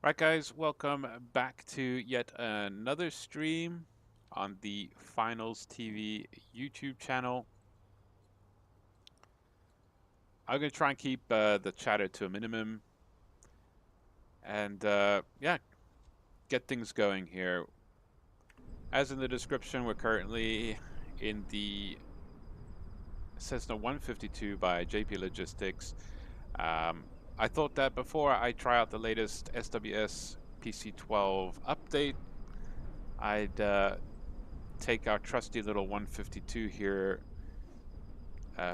Right, guys, welcome back to yet another stream on the Finals TV YouTube channel. I'm going to try and keep the chatter to a minimum and yeah, get things going here. As in the description, we're currently in the Cessna 152 by JP Logistics. I thought that before I try out the latest SWS PC12 update, I'd take our trusty little 152 here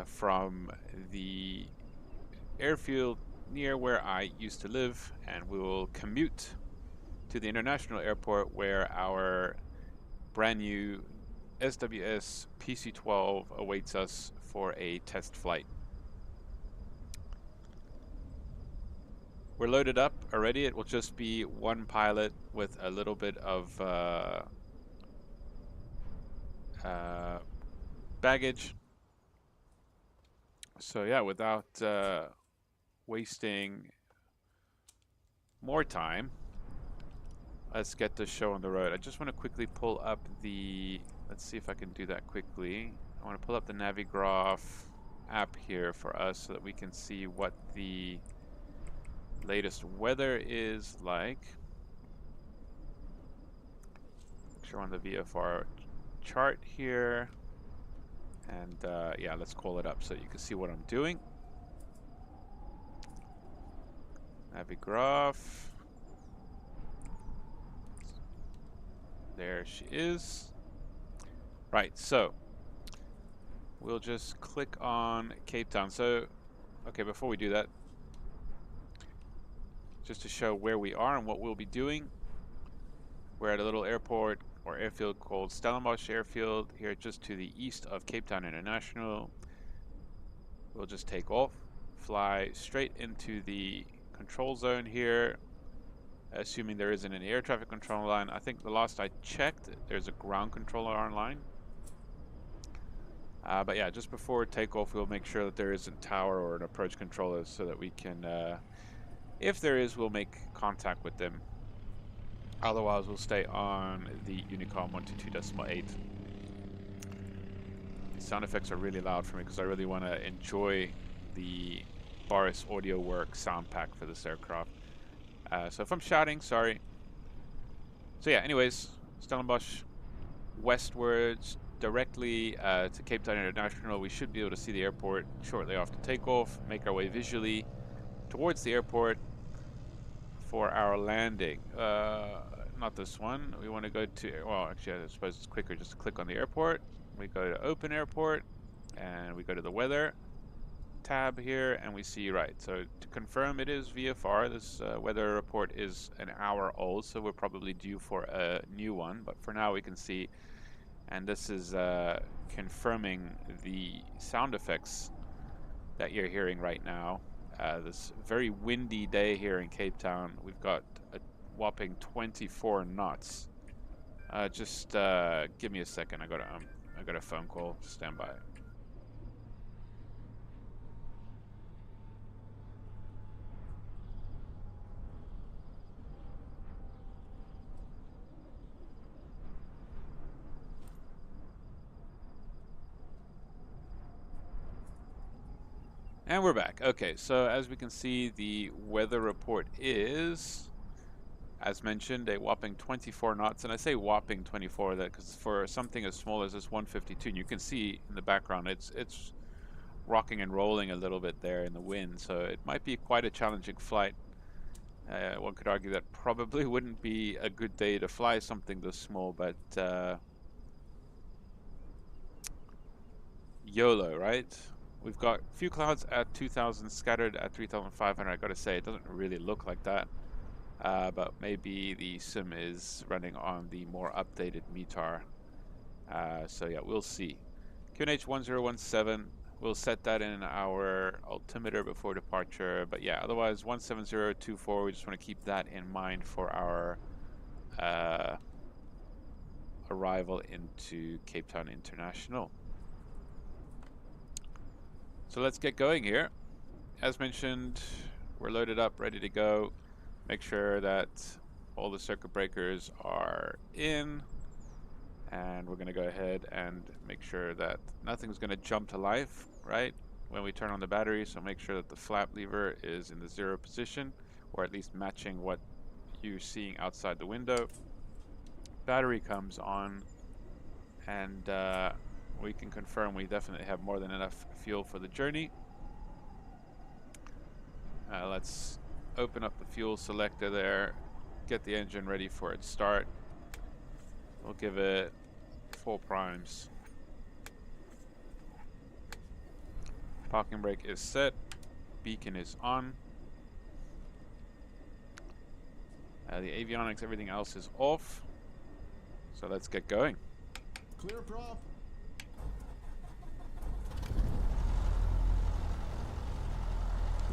from the airfield near where I used to live, and we will commute to the international airport where our brand new SWS PC12 awaits us for a test flight. We're loaded up already. It will just be one pilot with a little bit of baggage. So yeah, without wasting more time, let's get this show on the road. I just want to quickly pull up the, let's see if I can do that quickly. I want to pull up the Navigraph app here for us so that we can see what the latest weather is like. Show on the VFR chart here. And yeah, let's call it up so you can see what I'm doing. Navigraph. There she is. Right, so we'll just click on Cape Town. So, okay, before we do that, just to show where we are and what we'll be doing, we're at a little airport or airfield called Stellenbosch Airfield here just to the east of Cape Town International. We'll just take off, fly straight into the control zone here, assuming there isn't any air traffic control line. I think the last I checked, there's a ground controller online. But yeah, just before takeoff, we'll make sure that there isn't tower or an approach controller so that we can, if there is, we'll make contact with them. Otherwise, we'll stay on the Unicom 122.8. The sound effects are really loud for me because I really want to enjoy the Boris Audio Work sound pack for this aircraft. So if I'm shouting, sorry. So yeah, anyways, Stellenbosch westwards directly to Cape Town International. We should be able to see the airport shortly after takeoff, make our way visually towards the airport for our landing. Not this one. We want to go to, well, actually, I suppose it's quicker just to click on the airport. We go to Open Airport, and we go to the Weather tab here, and we see, right, so to confirm it is VFR. This weather report is an hour old, so we're probably due for a new one, but for now we can see, and this is confirming the sound effects that you're hearing right now. This very windy day here in Cape Town. We've got a whopping 24 knots. Just give me a second. I got a phone call. Stand by. And we're back. Okay, so as we can see, the weather report is, as mentioned, a whopping 24 knots. And I say whopping 24 that because for something as small as this 152, and you can see in the background, it's rocking and rolling a little bit there in the wind. So it might be quite a challenging flight. One could argue that probably wouldn't be a good day to fly something this small, but YOLO, right? We've got a few clouds at 2,000, scattered at 3,500. I gotta say, it doesn't really look like that. But maybe the sim is running on the more updated METAR. So yeah, we'll see. QNH 1017, we'll set that in our altimeter before departure. But yeah, otherwise 17024, we just want to keep that in mind for our arrival into Cape Town International. So let's get going here. As mentioned, we're loaded up, ready to go. Make sure that all the circuit breakers are in. And we're going to go ahead and make sure that nothing's going to jump to life, right, when we turn on the battery. So make sure that the flap lever is in the 0 position, or at least matching what you're seeing outside the window. Battery comes on, and we can confirm we definitely have more than enough fuel for the journey. Let's open up the fuel selector there, get the engine ready for its start. We'll give it 4 primes. Parking brake is set. Beacon is on. The avionics, everything else is off. So let's get going. Clear prop.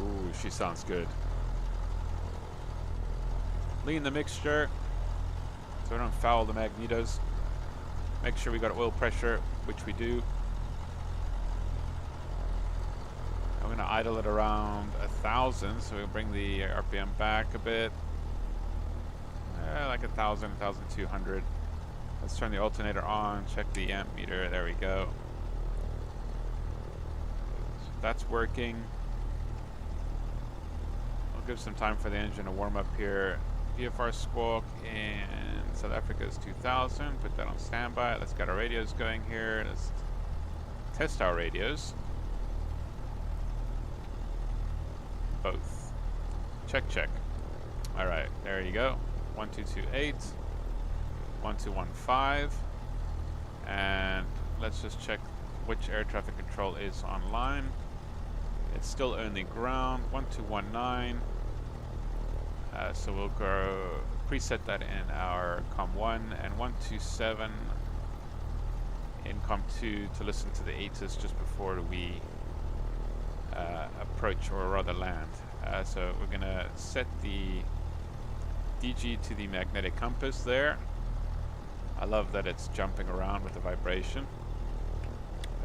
Ooh, she sounds good. Lean the mixture so we don't foul the magnetos. Make sure we got oil pressure, which we do. I'm going to idle it around 1,000, so we'll bring the RPM back a bit. Like 1,000, 1,200. Let's turn the alternator on, check the amp meter. There we go. So that's working. We'll give some time for the engine to warm up here. VFR squawk in South Africa is 2,000. Put that on standby. Let's get our radios going here. Let's test our radios. Both. Check, check. All right, there you go. 1228, 1215, and let's just check which air traffic control is online. It's still only ground. 1219. So we'll go preset that in our COM1, and 127 in COM2 to listen to the ATIS just before we approach, or rather land. So we're gonna set the DG to the magnetic compass there. I love that it's jumping around with the vibration.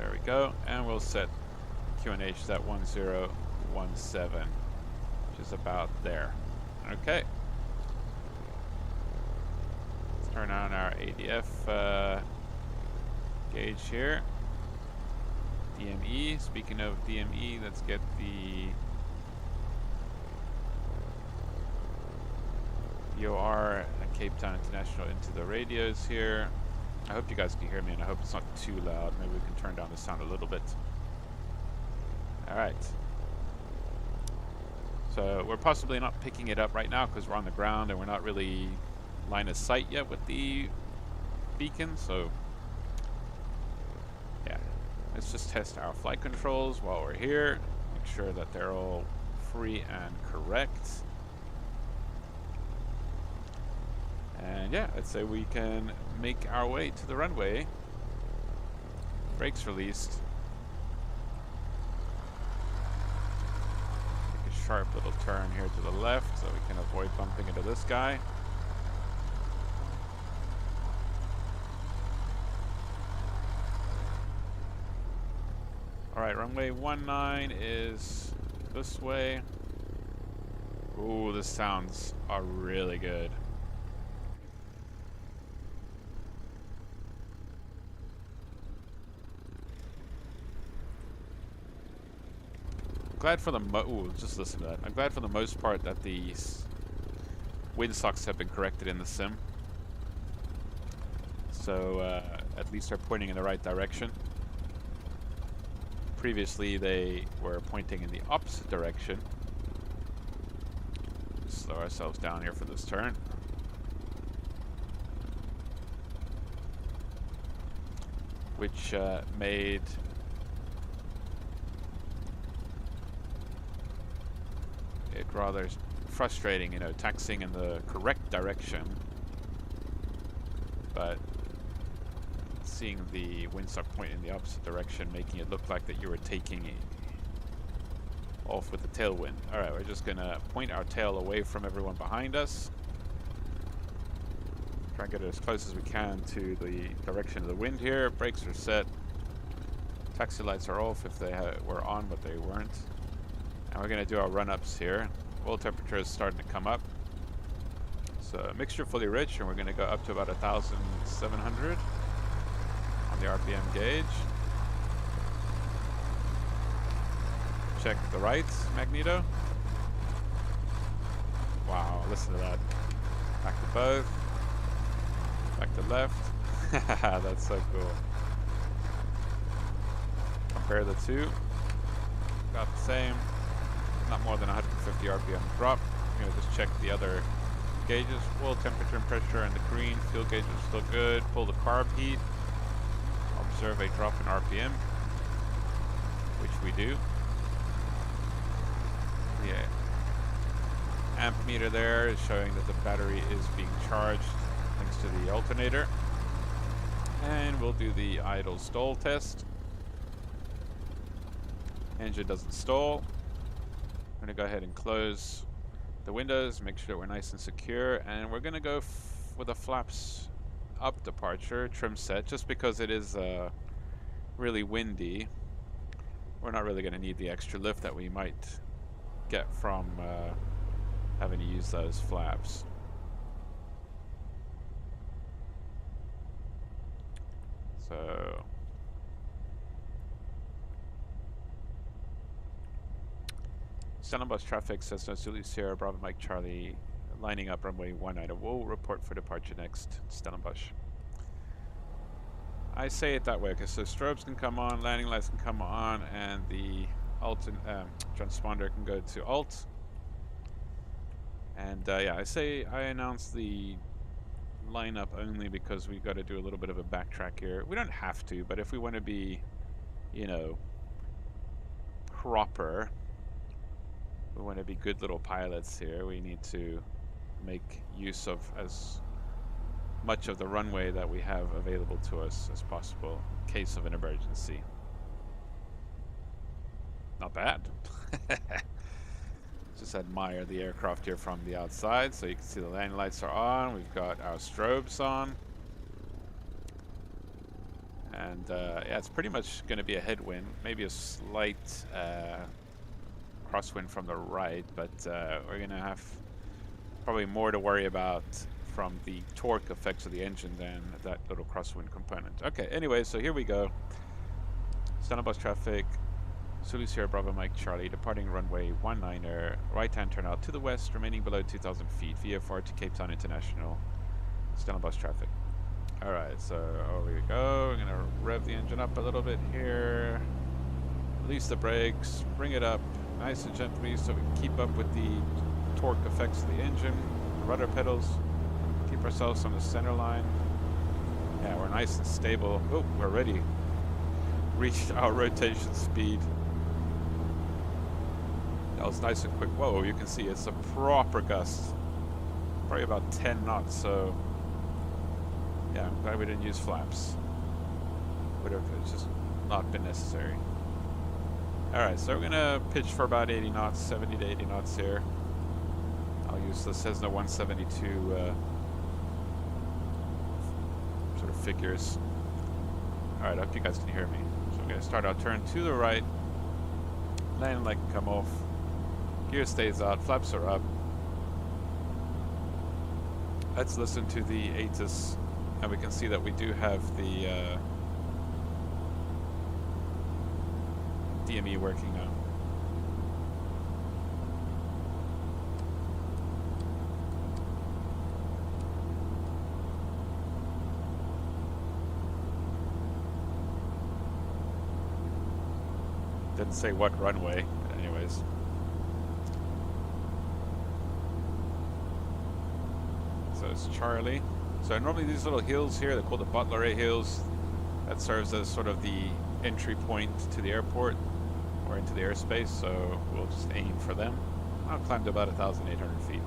There we go, and we'll set QNH at 1017, which is about there. Okay. Let's turn on our ADF gauge here. DME. Speaking of DME, let's get the VOR and Cape Town International into the radios here. I hope you guys can hear me, and I hope it's not too loud. Maybe we can turn down the sound a little bit. Alright. So we're possibly not picking it up right now because we're on the ground and we're not really line of sight yet with the beacon, so yeah. Let's just test our flight controls while we're here. Make sure that they're all free and correct. And yeah, let's say we can make our way to the runway. Brakes released. Take a sharp little turn here to the left so we can avoid bumping into this guy. Alright, runway 19 is this way. Ooh, the sounds are really good. Glad for the just listen to that. I'm glad for the most part that the windsocks have been corrected in the sim. So at least they're pointing in the right direction. Previously they were pointing in the opposite direction. Slow ourselves down here for this turn. Which made it rather frustrating, you know, taxiing in the correct direction, but seeing the windsock point in the opposite direction, making it look like that you were taking it off with the tailwind. Alright, we're just gonna point our tail away from everyone behind us. Try and get it as close as we can to the direction of the wind here. Brakes are set. Taxi lights are off if they were on, but they weren't. And we're going to do our run-ups here. Oil temperature is starting to come up. So mixture fully rich, and we're going to go up to about 1,700 on the RPM gauge. Check the right magneto. Wow, listen to that. Back to both. Back to left. That's so cool. Compare the two. Got the same. Not more than 150 RPM drop. I'm gonna just check the other gauges. Full temperature and pressure, and the green fuel gauge is still good. Pull the carb heat. Observe a drop in RPM, which we do. Yeah. Amp meter there is showing that the battery is being charged thanks to the alternator. And we'll do the idle stall test. Engine doesn't stall. I'm going to go ahead and close the windows, make sure we're nice and secure, and we're going to go with a flaps up departure trim set, just because it is really windy. We're not really going to need the extra lift that we might get from having to use those flaps. So Stellenbosch traffic says no Zulu Sierra Bravo Mike Charlie lining up runway 19. We'll report for departure next, Stellenbosch. I say it that way because so strobes can come on, landing lights can come on, and the transponder can go to alt. And yeah, I announce the lineup only because we've got to do a little bit of a backtrack here. We don't have to, but if we want to be, you know, proper, we want to be good little pilots here, we need to make use of as much of the runway that we have available to us as possible in case of an emergency. Not bad. Just admire the aircraft here from the outside. So you can see the landing lights are on. We've got our strobes on. And yeah, it's pretty much going to be a headwind. Maybe a slight crosswind from the right, but we're going to have probably more to worry about from the torque effects of the engine than that little crosswind component. Okay, anyway, so here we go. Stellenbosch traffic, Zulu Sierra Bravo Mike Charlie, departing runway 19er, right-hand turnout to the west, remaining below 2,000 feet, VFR to Cape Town International, Stellenbosch traffic. Alright, so over we go. I'm gonna rev the engine up a little bit here, release the brakes, bring it up nice and gently so we can keep up with the torque effects of the engine, the rudder pedals, keep ourselves on the center line. Yeah, we're nice and stable. Oh, we're ready. Reached our rotation speed. That was nice and quick. Whoa, you can see it's a proper gust. Probably about 10 knots, so yeah, I'm glad we didn't use flaps. Would have just not been necessary. Alright, so we're gonna pitch for about 80 knots, 70 to 80 knots here. I'll use the Cessna 172 sort of figures. Alright, I hope you guys can hear me. So I'm gonna start our turn to the right. Landing light can come off. Gear stays out, flaps are up. Let's listen to the ATIS, and we can see that we do have the DME working now. Didn't say what runway, but anyways. So it's Charlie. So normally these little hills here, they're called the Butler A hills. That serves as sort of the entry point to the airport or into the airspace, so we'll just aim for them. I'll climb to about 1,800 feet.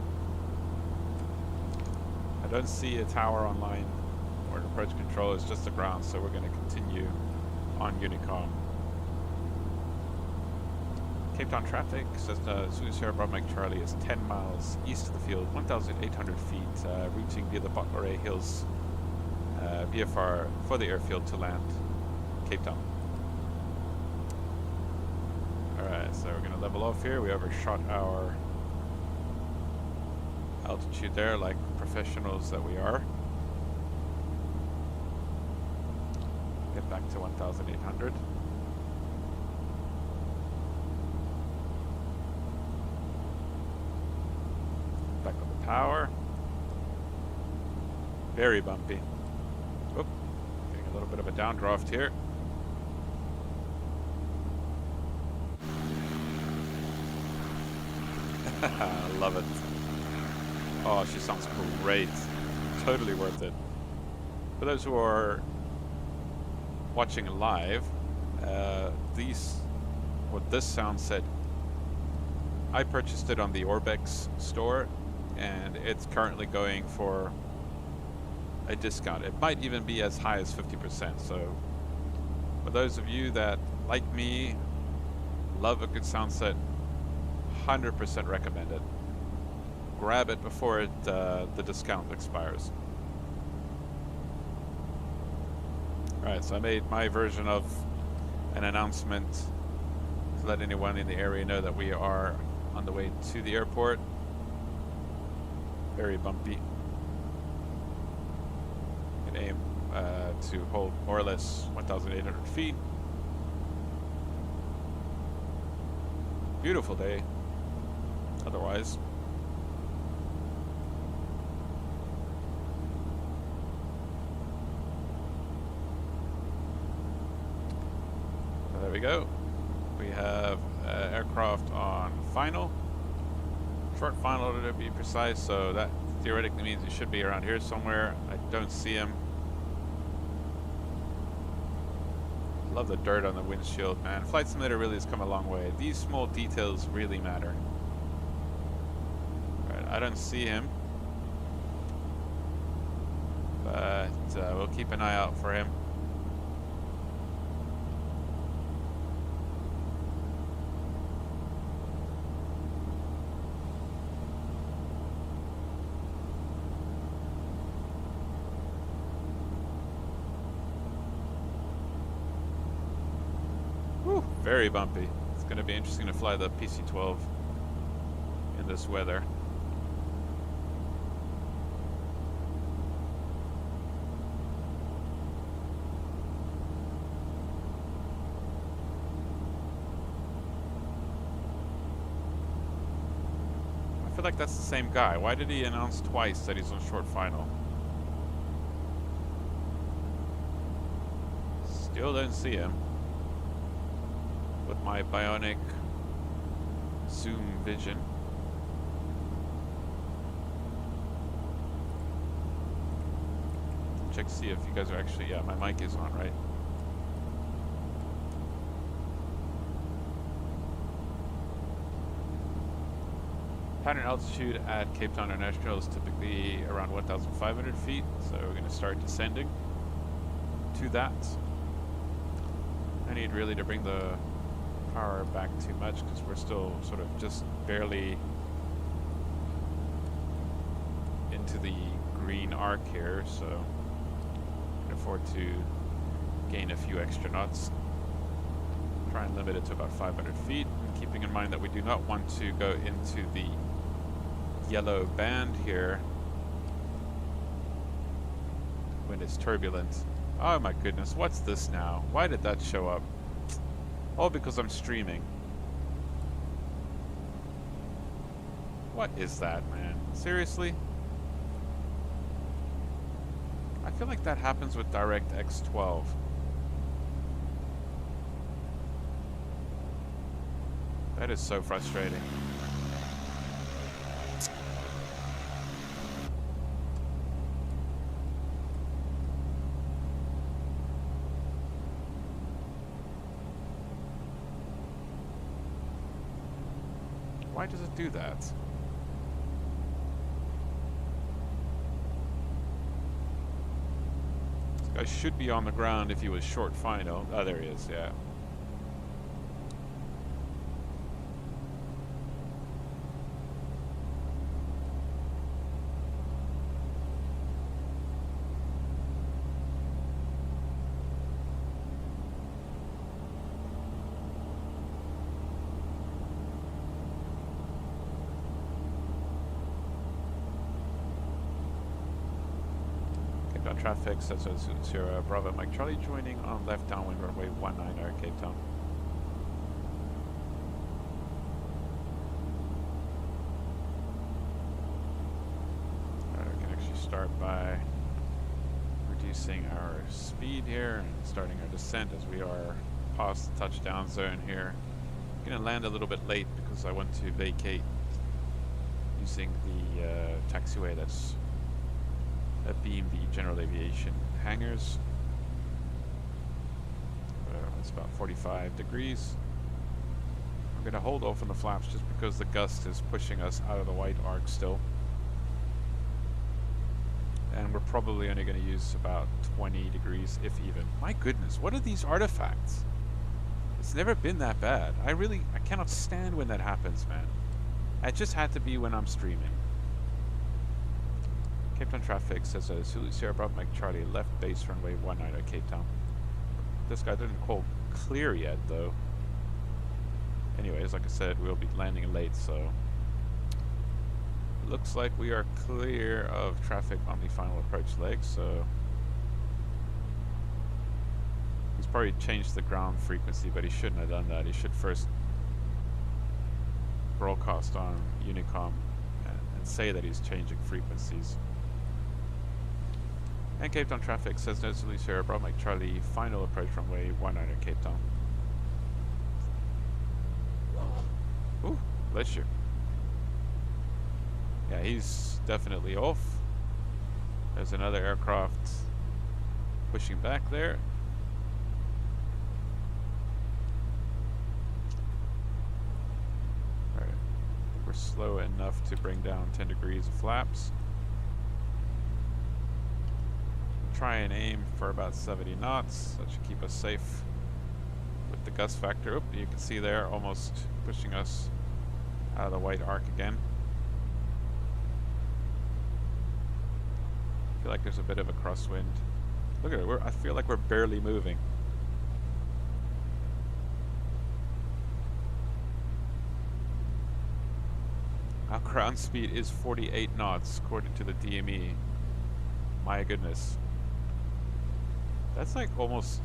I don't see a tower online or an approach control, it's just the ground, so we're going to continue on Unicom. Cape Town traffic says Zulu Sierra Bravo Mike Charlie is 10 miles east of the field, 1,800 feet, reaching via the Butler A Hills VFR for the airfield to land Cape Town. Alright, so we're going to level off here. We overshot our altitude there, like professionals that we are. Get back to 1,800. Back on the power. Very bumpy. Oop, getting a little bit of a downdraft here. I love it. Oh, she sounds great. Totally worth it. For those who are watching live, this sound set, I purchased it on the Orbex store, and it's currently going for a discount. It might even be as high as 50%. So for those of you that, like me, love a good sound set, 100% recommend it. Grab it before the discount expires. Alright, so I made my version of an announcement to let anyone in the area know that we are on the way to the airport. Very bumpy. And aim to hold more or less 1,800 feet. Beautiful day. Otherwise. So there we go. We have aircraft on final. Short final to be precise, so that theoretically means he should be around here somewhere. I don't see him. Love the dirt on the windshield, man. Flight Simulator really has come a long way. These small details really matter. Right, I don't see him, but we'll keep an eye out for him. Very bumpy. It's going to be interesting to fly the PC12 in this weather. I feel like that's the same guy. Why did he announce twice that he's on short final? Still don't see him. With my bionic zoom vision. Check to see if you guys are actually, yeah, my mic is on, right? Pattern altitude at Cape Town International is typically around 1,500 feet, so we're going to start descending to that. I need really to bring the power back too much because we're still sort of just barely into the green arc here, so I can afford to gain a few extra knots. Try and limit it to about 500 feet, and keeping in mind that we do not want to go into the yellow band here when it's turbulent. Oh my goodness, what's this now? Why did that show up? All because I'm streaming. What is that, man? Seriously? I feel like that happens with DirectX 12. That is so frustrating. Why does it do that? This guy should be on the ground if he was short final. Oh, there he is, yeah. on traffic, Sierra Bravo Mike Charlie joining on left downwind runway 19 Cape Town. Alright, we can actually start by reducing our speed here and starting our descent as we are past the touchdown zone here. I'm going to land a little bit late because I want to vacate using the taxiway that's beam the general aviation hangars. It's about 45 degrees. I'm going to hold off on the flaps just because the gust is pushing us out of the white arc still. And we're probably only going to use about 20 degrees, if even. My goodness, what are these artifacts? It's never been that bad. I cannot stand when that happens, man. It just had to be when I'm streaming. Cape Town traffic says Zulu Sierra Bravo Mike Charlie left base runway 19 Cape Town. This guy didn't call clear yet, though. Anyways, like I said, we'll be landing late, so looks like we are clear of traffic on the final approach leg. So he's probably changed the ground frequency, but he shouldn't have done that. He should first broadcast on Unicom and say that he's changing frequencies. And Cape Town traffic says no Zulu Sierra Bravo Mike Charlie, final approach runway 19 Cape Town. Ooh, bless you. Yeah, he's definitely off. There's another aircraft pushing back there. Alright, I think we're slow enough to bring down 10 degrees of flaps. Try and aim for about 70 knots. That should keep us safe with the gust factor. Oop, you can see there, almost pushing us out of the white arc again. I feel like there's a bit of a crosswind. Look at it, I feel like we're barely moving. Our ground speed is 48 knots according to the DME. My goodness. That's like almost,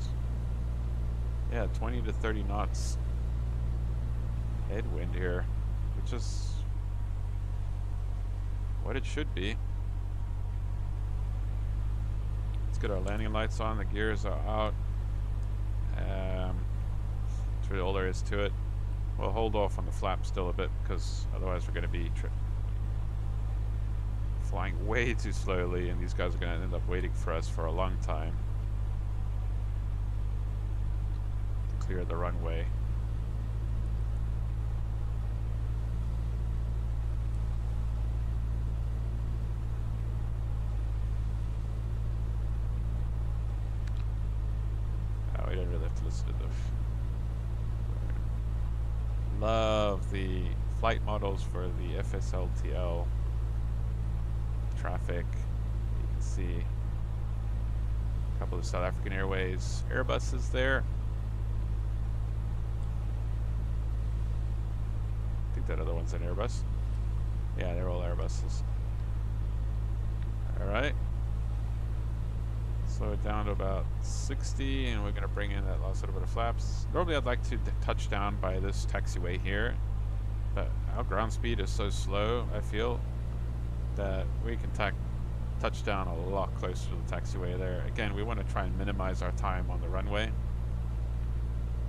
yeah, 20 to 30 knots headwind here, which is what it should be. Let's get our landing lights on. The gears are out. That's really all there is to it. We'll hold off on the flap still a bit because otherwise we're going to be flying way too slowly, and these guys are going to end up waiting for us for a long time to clear the runway. Oh, we don't really have to listen to them. Love the flight models for the FSLTL traffic. You can see a couple of South African Airways Airbuses there. I think that other one's an Airbus. Yeah, they're all Airbuses. Alright. Slow it down to about 60, and we're going to bring in that last little bit of flaps. Normally I'd like to touch down by this taxiway here, but our ground speed is so slow, I feel, that we can touch down a lot closer to the taxiway there. Again, we want to try and minimize our time on the runway,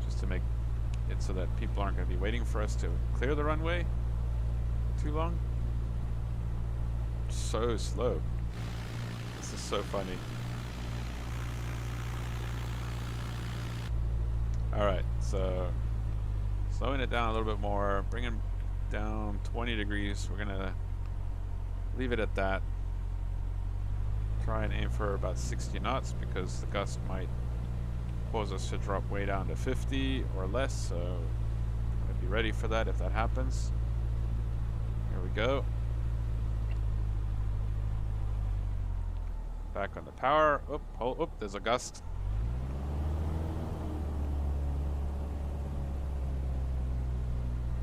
just to make it so that people aren't going to be waiting for us to clear the runway too long. So slow. This is so funny. Alright, so slowing it down a little bit more, bringing down 20 degrees. We're going to leave it at that. Try and aim for about 60 knots because the gust might cause us to drop way down to 50 or less, so I'd be ready for that if that happens. Here we go. Back on the power. Oop, there's a gust.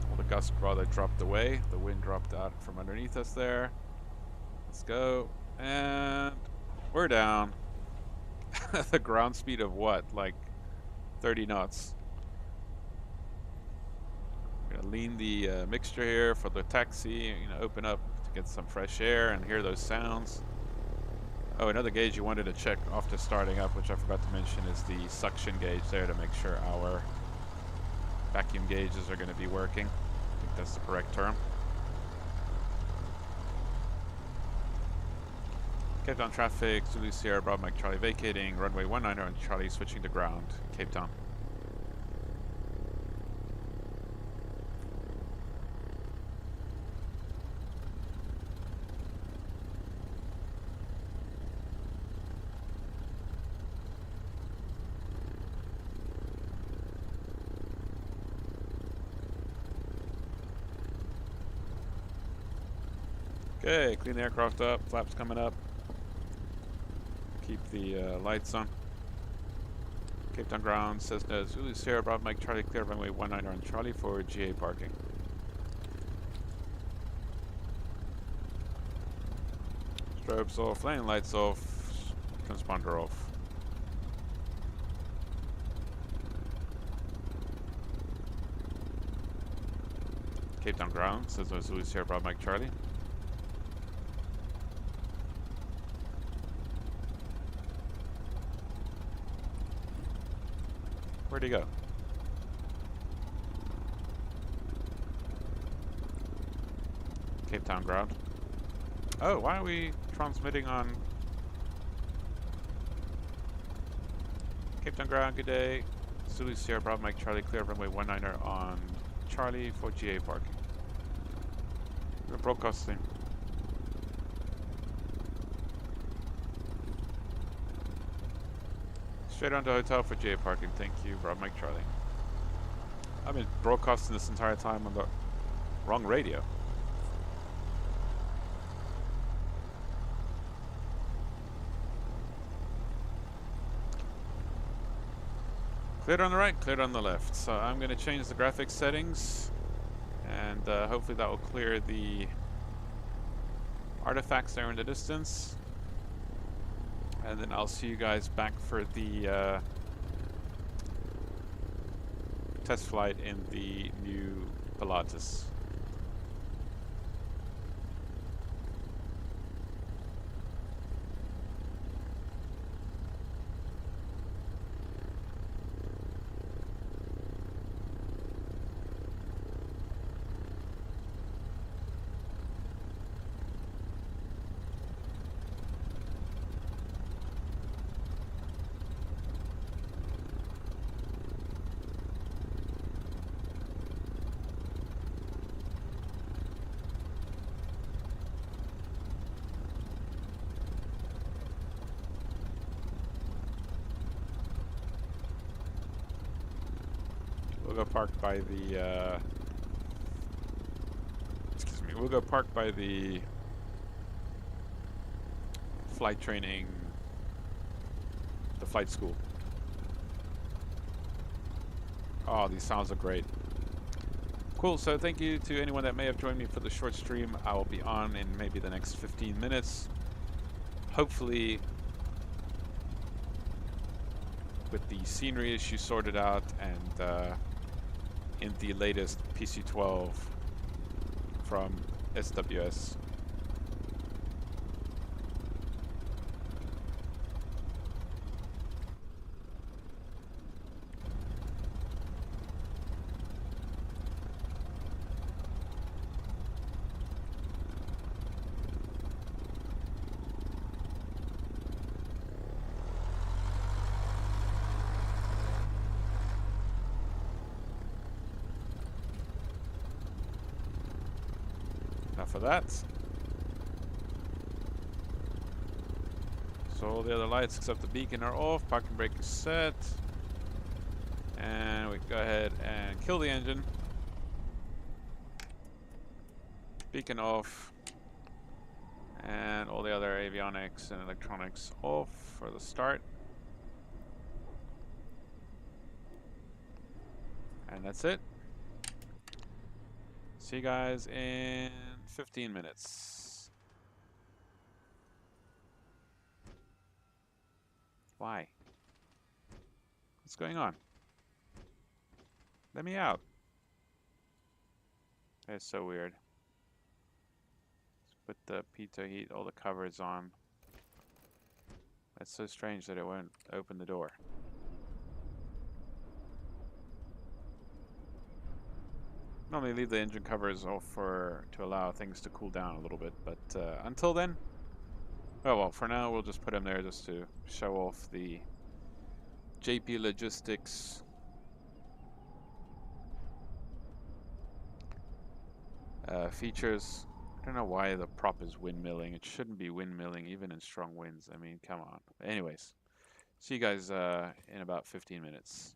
Well, the gust rather dropped away. The wind dropped out from underneath us there. Let's go. And we're down. The ground speed of what? Like 30 knots. Gonna lean the mixture here for the taxi. Open up to get some fresh air and hear those sounds. Oh, another gauge you wanted to check after starting up, which I forgot to mention, is the suction gauge there to make sure our vacuum gauges are going to be working. I think that's the correct term. Cape Town traffic, Zulu Sierra Bravo Mike Charlie vacating, runway 19 on Charlie switching to ground, Cape Town. Okay, clean the aircraft up, flaps coming up. Keep the lights on. Cape Town ground, Cessna Zulu Sierra Bravo Mike Charlie clear runway 19 on Charlie for GA parking. Strobes off, landing lights off, transponder off. Cape Town ground, Cessna Zulu Sierra Bravo Mike Charlie. Where'd he go? Cape Town ground. Oh, why are we transmitting on Cape Town ground? Good day. Zulu Sierra Bravo Mike Charlie clear runway 19 on Charlie for GA parking. We're broadcasting. Straight on to hotel for GA parking. Thank you, Bravo Mike Charlie. I've been broadcasting this entire time on the wrong radio. Cleared on the right, cleared on the left. So I'm going to change the graphics settings, and hopefully that will clear the artifacts there in the distance. And then I'll see you guys back for the test flight in the new Pilatus. We'll go park by the, excuse me, we'll go park by the flight training, the flight school. Oh, these sounds are great. Cool, so thank you to anyone that may have joined me for the short stream. I will be on in maybe the next 15 minutes. Hopefully, with the scenery issue sorted out and in the latest PC12 from SWS. For that. So all the other lights except the beacon are off, parking brake is set, and we go ahead and kill the engine. Beacon off, and all the other avionics and electronics off for the start. And that's it. See you guys in 15 minutes. Why? What's going on? Let me out. That's so weird. Let's put the pizza heat, all the covers on. That's so strange that it won't open the door. Normally leave the engine covers off to allow things to cool down a little bit, but until then, oh well, for now we'll just put them there just to show off the JP Logistics features. I don't know why the prop is windmilling. It shouldn't be windmilling even in strong winds. I mean, come on. Anyways, see you guys in about 15 minutes.